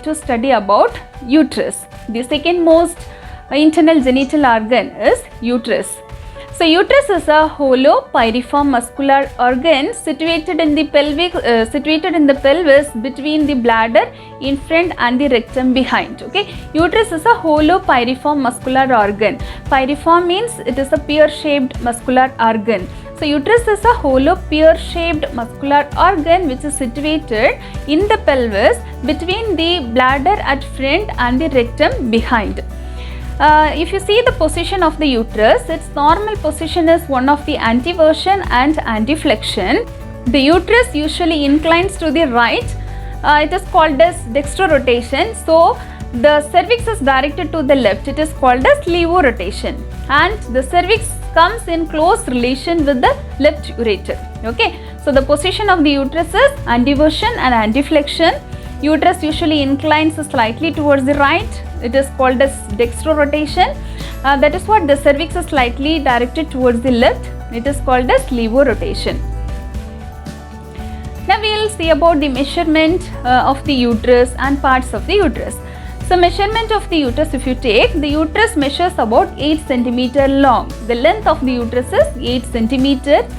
to study about uterus. The second most internal genital organ is uterus. So uterus is a hollow piriform muscular organ situated in the pelvis between the bladder in front and the rectum behind. Okay, uterus is a hollow piriform muscular organ. Piriform means it is a pear-shaped muscular organ. So uterus is a hollow pear-shaped muscular organ which is situated in the pelvis between the bladder at front and the rectum behind. If you see the position of the uterus, its normal position is one of the anteversion and anteflexion. The uterus usually inclines to the right. It is called as dextrorotation. So the cervix is directed to the left. It is called as levorotration. And the cervix comes in close relation with the left ureter. Okay. So the position of the uterus is anteversion and anteflexion. Uterus usually inclines slightly towards the right. It is called as dextrorotation. That is what the cervix is slightly directed towards the left. It is called as levorotation. Now we will see about the measurement of the uterus and parts of the uterus. So measurement of the uterus, if you take, the uterus measures about 8 cm long. The length of the uterus is 8 cm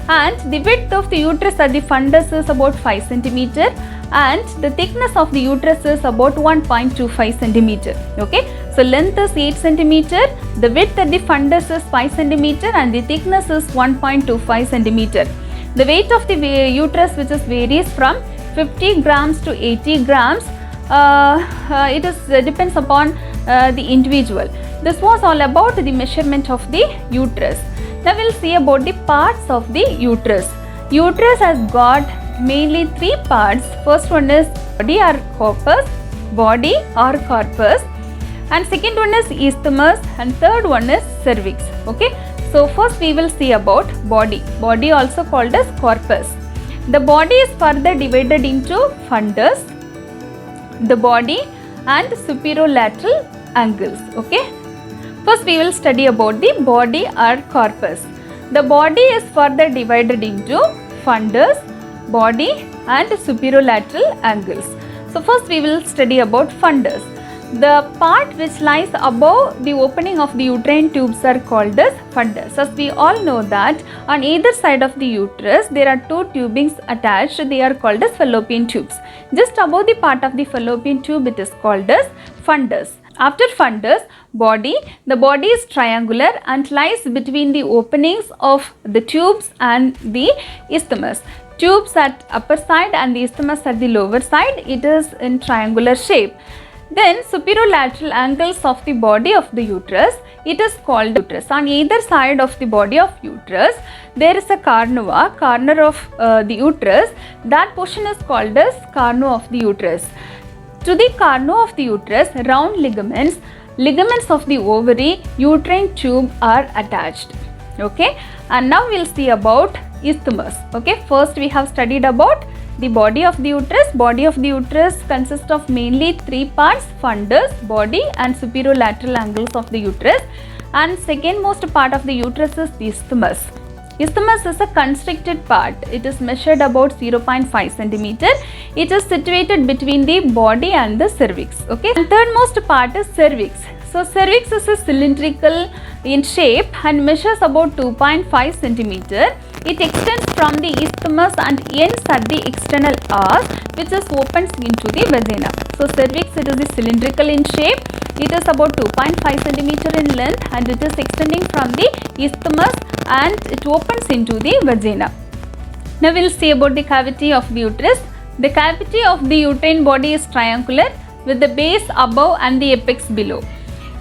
and the width of the uterus at the fundus is about 5 cm. And the thickness of the uterus is about 1.25 cm. Okay, so length is 8 cm, the width at the fundus is 5 cm and the thickness is 1.25 cm. The weight of the uterus which is varies from 50 grams to 80 grams. It depends upon the individual. This was all about the measurement of the uterus. Now we will see about the parts of the uterus. Uterus has got mainly 3 parts. First one is body or corpus, and second one is isthmus, and third one is cervix. Okay, so first we will see about body also called as corpus. The body is further divided into fundus, the body and superolateral angles. Okay, first we will study about the body or corpus. The body is further divided into fundus, body and superolateral angles. So first we will study about fundus. The part which lies above the opening of the uterine tubes are called as fundus. As we all know that on either side of the uterus there are 2 tubings attached. They are called as fallopian tubes. Just above the part of the fallopian tube it is called as fundus. After fundus, body. The body is triangular and lies between the openings of the tubes and the isthmus. Tubes at upper side and the isthmus at the lower side. It is in triangular shape. Then superolateral angles of the body of the uterus. It is called uterus. On either side of the body of uterus, there is a corner of the uterus. That portion is called as cornu of the uterus. To the cornu of the uterus, round ligaments of the ovary, uterine tube are attached. Okay, and now we will see about isthmus. Okay, first we have studied about the body of the uterus. Body of the uterus consists of mainly 3 parts: fundus, body and superolateral angles of the uterus. And second most part of the uterus is the isthmus. Isthmus is a constricted part. It is measured about 0.5 cm. It is situated between the body and the cervix. Okay, and third most part is cervix. So cervix is a cylindrical in shape and measures about 2.5 cm. It extends from the isthmus and ends at the external arch which is opens into the vagina. So cervix, it is cylindrical in shape. It is about 2.5 cm in length and it is extending from the isthmus and it opens into the vagina. Now we will see about the cavity of the uterus. The cavity of the uterine body is triangular with the base above and the apex below.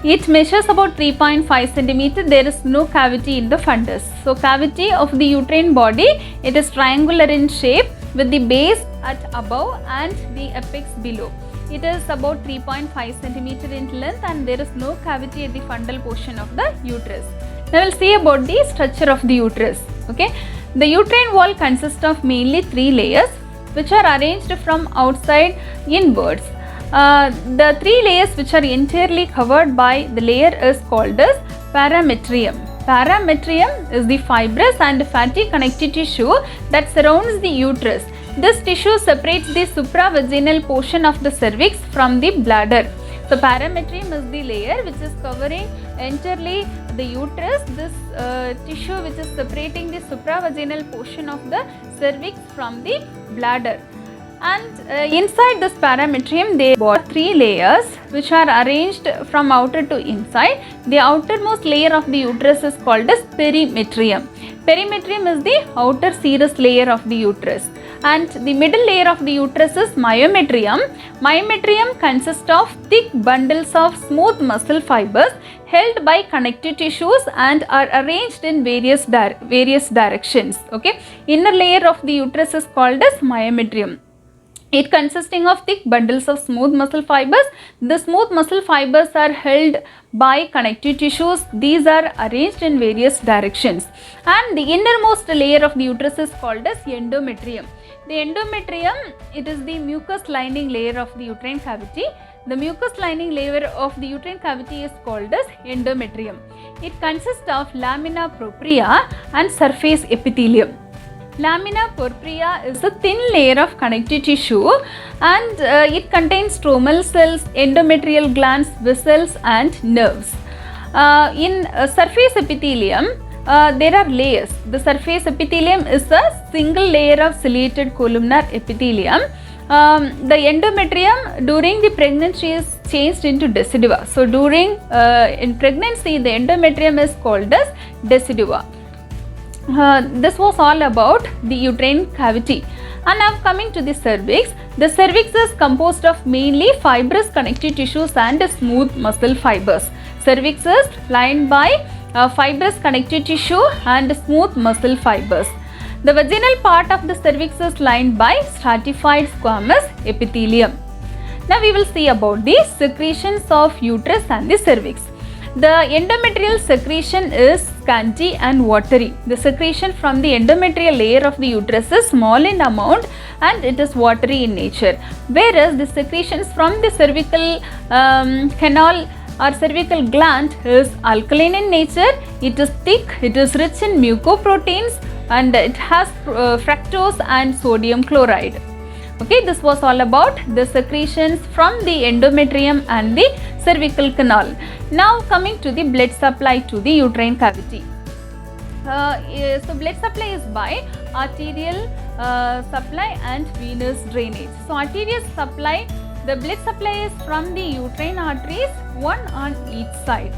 It measures about 3.5 cm. There is no cavity in the fundus. So cavity of the uterine body, it is triangular in shape with the base at above and the apex below. It is about 3.5 cm in length and there is no cavity at the fundal portion of the uterus. Now we will see about the structure of the uterus. Okay, the uterine wall consists of mainly 3 layers which are arranged from outside inwards. The 3 layers which are entirely covered by the layer is called as parametrium. Parametrium is the fibrous and fatty connective tissue that surrounds the uterus. This tissue separates the supravaginal portion of the cervix from the bladder. So parametrium is the layer which is covering entirely the uterus. This tissue which is separating the supravaginal portion of the cervix from the bladder. And inside this parametrium there are 3 layers which are arranged from outer to inside. The outermost layer of the uterus is called as perimetrium. Perimetrium is the outer serous layer of the uterus. And the middle layer of the uterus is myometrium. Myometrium consists of thick bundles of smooth muscle fibers held by connective tissues and are arranged in various directions. Okay, inner layer of the uterus is called as myometrium. It consisting of thick bundles of smooth muscle fibers. The smooth muscle fibers are held by connective tissues. These are arranged in various directions. And the innermost layer of the uterus is called as endometrium. The endometrium, it is the mucus lining layer of the uterine cavity. The mucus lining layer of the uterine cavity is called as endometrium. It consists of lamina propria and surface epithelium. Lamina propria is a thin layer of connective tissue and it contains stromal cells, endometrial glands, vessels and nerves. In surface epithelium, there are layers. The surface epithelium is a single layer of ciliated columnar epithelium. The endometrium during the pregnancy is changed into decidua. So during in pregnancy, the endometrium is called as decidua. This was all about the uterine cavity. And now coming to the cervix. The cervix is composed of mainly fibrous connective tissues and smooth muscle fibers. Cervix is lined by fibrous connective tissue and smooth muscle fibers. The vaginal part of the cervix is lined by stratified squamous epithelium. Now we will see about the secretions of uterus and the cervix. The endometrial secretion is scanty and watery. The secretion from the endometrial layer of the uterus is small in amount and it is watery in nature. Whereas the secretions from the cervical canal or cervical gland is alkaline in nature. It is thick, it is rich in mucoproteins and it has fructose and sodium chloride. Okay, this was all about the secretions from the endometrium and the cervical canal. Now coming to the blood supply to the uterine cavity. So blood supply is by arterial supply and venous drainage. So arterial supply, the blood supply is from the uterine arteries, one on each side.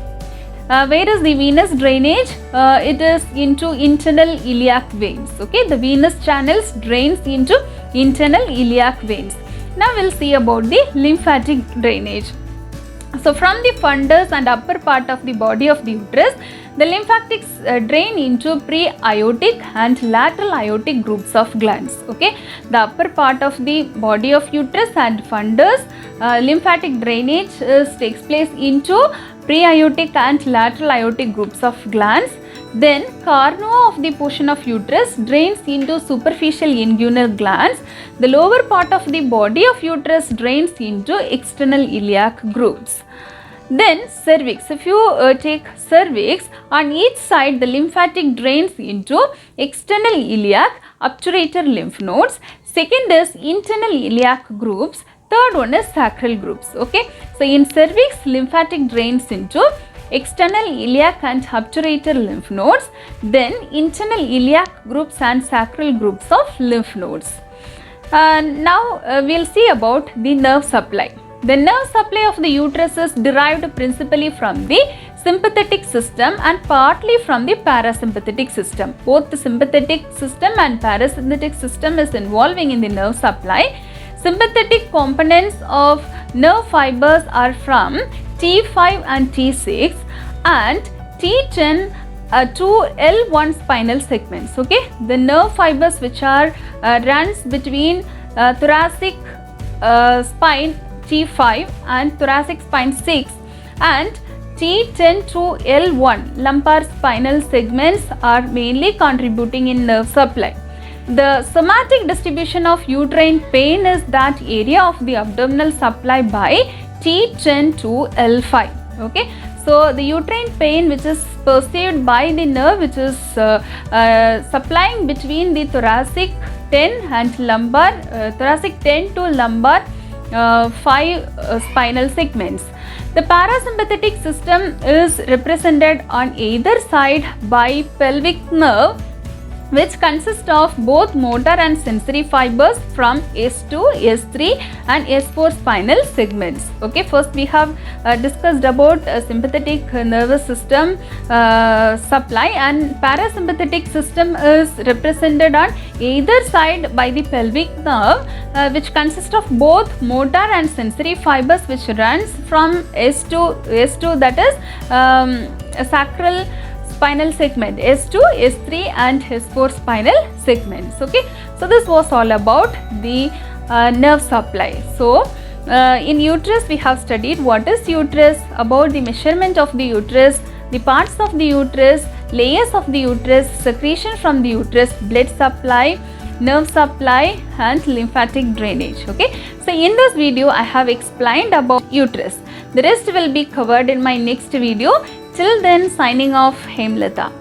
Whereas the venous drainage, it is into internal iliac veins. Okay, the venous channels drains into internal iliac veins. Now we'll see about the lymphatic drainage. So from the fundus and upper part of the body of the uterus, the lymphatics drain into pre-aortic and lateral aortic groups of glands. Okay, the upper part of the body of uterus and fundus, lymphatic drainage takes place into pre-aortic and lateral aortic groups of glands. Then carnua of the portion of uterus drains into superficial inguinal glands. The lower part of the body of uterus drains into external iliac groups. Then cervix. If you take cervix, on each side the lymphatic drains into external iliac, obturator lymph nodes. Second is internal iliac groups. Third one is sacral groups. Okay, so in cervix, lymphatic drains into external iliac and obturator lymph nodes, then internal iliac groups and sacral groups of lymph nodes. Now we'll see about the nerve supply. The nerve supply of the uterus is derived principally from the sympathetic system and partly from the parasympathetic system. Both the sympathetic system and parasympathetic system is involving in the nerve supply. Sympathetic components of nerve fibers are from T5 and T6 and T10 to L1 spinal segments. Okay, the nerve fibers which are runs between thoracic spine T5 and thoracic spine 6 and T10 to L1 lumbar spinal segments are mainly contributing in nerve supply. The somatic distribution of uterine pain is that area of the abdominal supply by T10 to L5. Okay, so the uterine pain which is perceived by the nerve which is supplying between the thoracic 10 and lumbar, thoracic 10 to lumbar 5 spinal segments. The parasympathetic system is represented on either side by pelvic nerve, which consists of both motor and sensory fibers from S2, S3 and S4 spinal segments. Okay, first we have discussed about sympathetic nervous system supply, and parasympathetic system is represented on either side by the pelvic nerve, which consists of both motor and sensory fibers, which runs from S2 that is sacral spinal segment, S2, S3 and S4 spinal segments. Okay, so this was all about the nerve supply. So in uterus we have studied what is uterus, about the measurement of the uterus, the parts of the uterus, layers of the uterus, secretion from the uterus, blood supply, nerve supply and lymphatic drainage. Okay, so in this video I have explained about uterus. The rest will be covered in my next video. Till then, signing off, Hemlata.